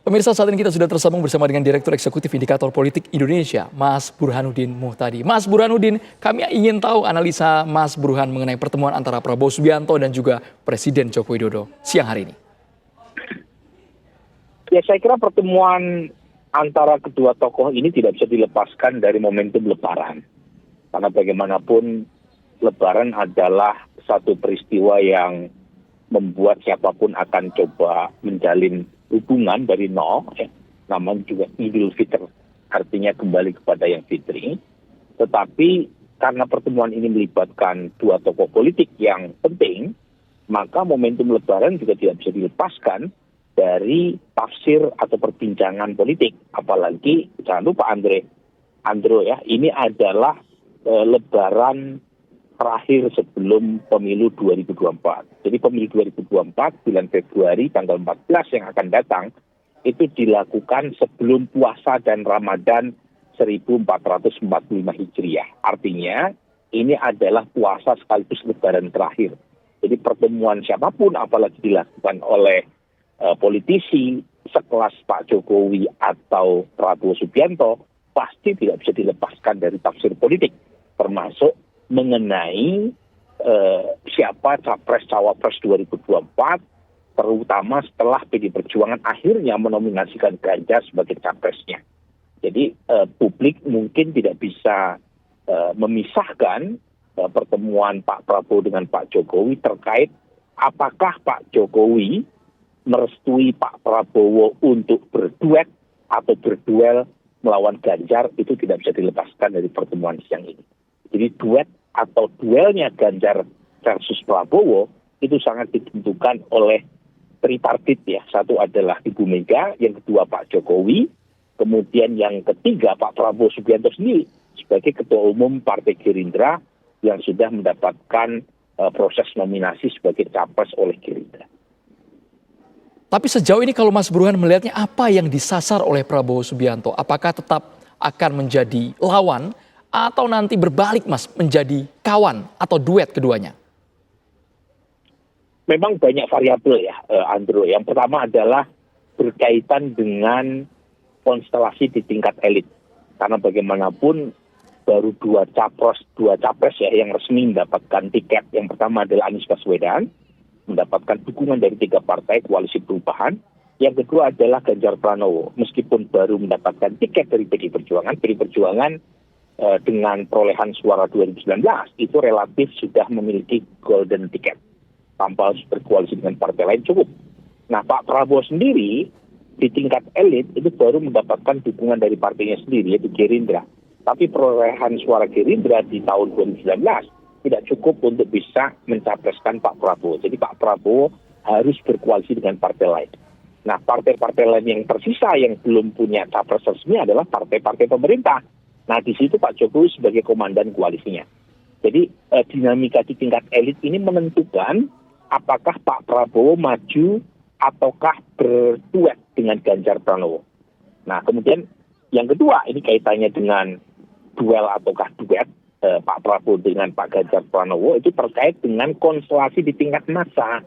Pemirsa, saat ini kita sudah tersambung bersama dengan Direktur Eksekutif Indikator Politik Indonesia, Mas Burhanuddin Muhtadi. Mas Burhanuddin, kami ingin tahu analisa Mas Burhan mengenai pertemuan antara Prabowo Subianto dan juga Presiden Joko Widodo siang hari ini. Ya, saya kira pertemuan antara kedua tokoh ini tidak bisa dilepaskan dari momentum Lebaran. Karena bagaimanapun Lebaran adalah satu peristiwa yang membuat siapapun akan coba menjalin hubungan dari nol, namanya juga Idul Fitr, artinya kembali kepada yang fitri. Tetapi karena pertemuan ini melibatkan dua tokoh politik yang penting, maka momentum Lebaran juga tidak bisa dilepaskan dari tafsir atau perbincangan politik. Apalagi jangan lupa Andro ya, ini adalah Lebaran terakhir sebelum pemilu 2024. Jadi pemilu 2024 bulan Februari tanggal 14 yang akan datang itu dilakukan sebelum puasa dan Ramadan 1445 Hijriah. Artinya ini adalah puasa sekaligus Lebaran terakhir. Jadi pertemuan siapapun apalagi dilakukan oleh politisi sekelas Pak Jokowi atau Prabowo Subianto pasti tidak bisa dilepaskan dari tafsir politik, termasuk mengenai siapa capres-cawapres 2024, terutama setelah PD Perjuangan akhirnya menominasikan Ganjar sebagai capresnya. Jadi publik mungkin tidak bisa memisahkan pertemuan Pak Prabowo dengan Pak Jokowi terkait apakah Pak Jokowi merestui Pak Prabowo untuk berduet atau berduel melawan Ganjar, itu tidak bisa dilepaskan dari pertemuan siang ini. Jadi duet atau duelnya Ganjar versus Prabowo itu sangat ditentukan oleh tripartit ya. Satu adalah Ibu Mega, yang kedua Pak Jokowi, kemudian yang ketiga Pak Prabowo Subianto sendiri sebagai Ketua Umum Partai Gerindra yang sudah mendapatkan proses nominasi sebagai capres oleh Gerindra. Tapi sejauh ini kalau Mas Burhan melihatnya apa yang disasar oleh Prabowo Subianto? Apakah tetap akan menjadi lawan atau nanti berbalik Mas menjadi kawan atau duet keduanya? Memang banyak variabel ya Andro. Yang pertama adalah berkaitan dengan konstelasi di tingkat elit. Karena bagaimanapun baru dua capres ya yang resmi mendapatkan tiket. Yang pertama adalah Anies Baswedan, mendapatkan dukungan dari 3 partai koalisi perubahan. Yang kedua adalah Ganjar Pranowo. Meskipun baru mendapatkan tiket dari PD Perjuangan dengan perolehan suara 2019 itu relatif sudah memiliki golden ticket tanpa harus berkoalisi dengan partai lain cukup. Nah, Pak Prabowo sendiri di tingkat elit itu baru mendapatkan dukungan dari partainya sendiri yaitu Gerindra. Tapi perolehan suara Gerindra di tahun 2019 tidak cukup untuk bisa mencapreskan Pak Prabowo. Jadi Pak Prabowo harus berkoalisi dengan partai lain. Nah, partai-partai lain yang tersisa yang belum punya capres resmi adalah partai-partai pemerintah. Nah, di situ Pak Jokowi sebagai komandan koalisinya. Jadi dinamika di tingkat elit ini menentukan apakah Pak Prabowo maju ataukah berduet dengan Ganjar Pranowo. Nah, kemudian yang kedua ini kaitannya dengan duel ataukah duet Pak Prabowo dengan Pak Ganjar Pranowo itu terkait dengan konstelasi di tingkat massa.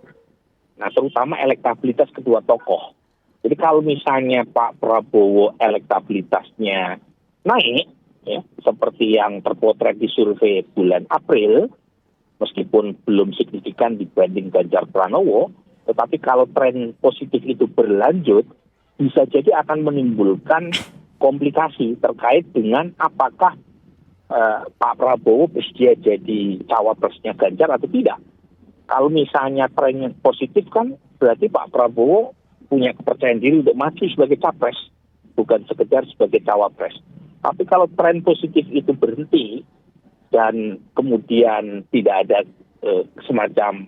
Nah, terutama elektabilitas kedua tokoh. Jadi kalau misalnya Pak Prabowo elektabilitasnya naik, ya, seperti yang terpotret di survei bulan April, meskipun belum signifikan dibanding Ganjar Pranowo, tetapi kalau tren positif itu berlanjut, bisa jadi akan menimbulkan komplikasi terkait dengan apakah Pak Prabowo bersedia jadi cawapresnya Ganjar atau tidak. Kalau misalnya trennya positif kan berarti Pak Prabowo punya kepercayaan diri untuk maju sebagai capres, bukan sekedar sebagai cawapres. Tapi kalau tren positif itu berhenti dan kemudian tidak ada semacam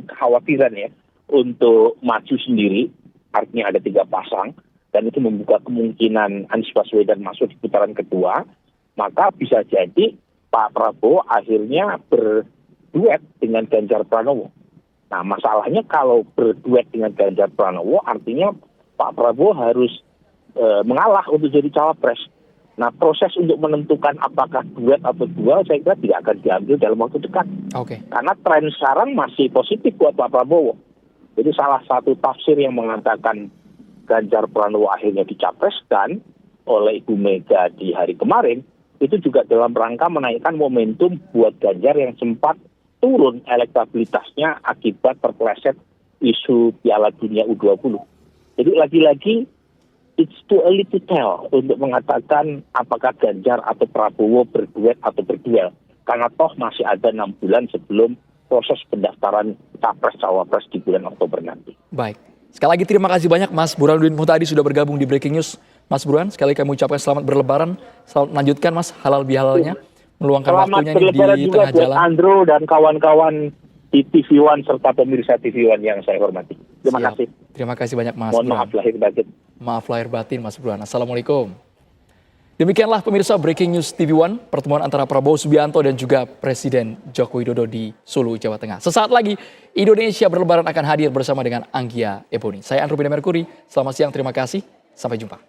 kekhawatiran ya untuk maju sendiri, artinya ada 3 pasang dan itu membuka kemungkinan Anies Baswedan masuk di putaran kedua, maka bisa jadi Pak Prabowo akhirnya berduet dengan Ganjar Pranowo. Nah, masalahnya kalau berduet dengan Ganjar Pranowo artinya Pak Prabowo harus mengalah untuk jadi cawapres. Nah, proses untuk menentukan apakah duet atau duel saya kira tidak akan diambil dalam waktu dekat. Karena tren sekarang masih positif buat Pak Prabowo. Jadi salah satu tafsir yang mengatakan Ganjar Pranowo akhirnya dicapreskan oleh Ibu Mega di hari kemarin, itu juga dalam rangka menaikkan momentum buat Ganjar yang sempat turun elektabilitasnya akibat terpeleset isu Piala Dunia U20. Jadi lagi-lagi it's too early to tell untuk mengatakan apakah Ganjar atau Prabowo berduet atau berduel. Karena toh masih ada 6 bulan sebelum proses pendaftaran Capres-Cawapres di bulan Oktober nanti. Baik. Sekali lagi terima kasih banyak Mas Burhanuddin Muhtadi sudah bergabung di Breaking News. Mas Burhan, sekali lagi kami ucapkan selamat berlebaran. Selamat melanjutkan Mas halal bihalalnya. Meluangkan Selamat waktunya berlebaran di juga tengah buat jalan. Andrew dan kawan-kawan di TV One serta pemirsa TV One yang saya hormati. Terima Siap. kasih. Terima kasih banyak Mas Mohon Burhan. maaf lahir batin. Maaf lahir batin Mas Burhan. Assalamualaikum. Demikianlah pemirsa Breaking News TV One, pertemuan antara Prabowo Subianto dan juga Presiden Joko Widodo di Solo, Jawa Tengah. Sesaat lagi Indonesia Berlebaran akan hadir bersama dengan Anggia Eboni. Saya Andrew Bina Merkuri, selamat siang, terima kasih, sampai jumpa.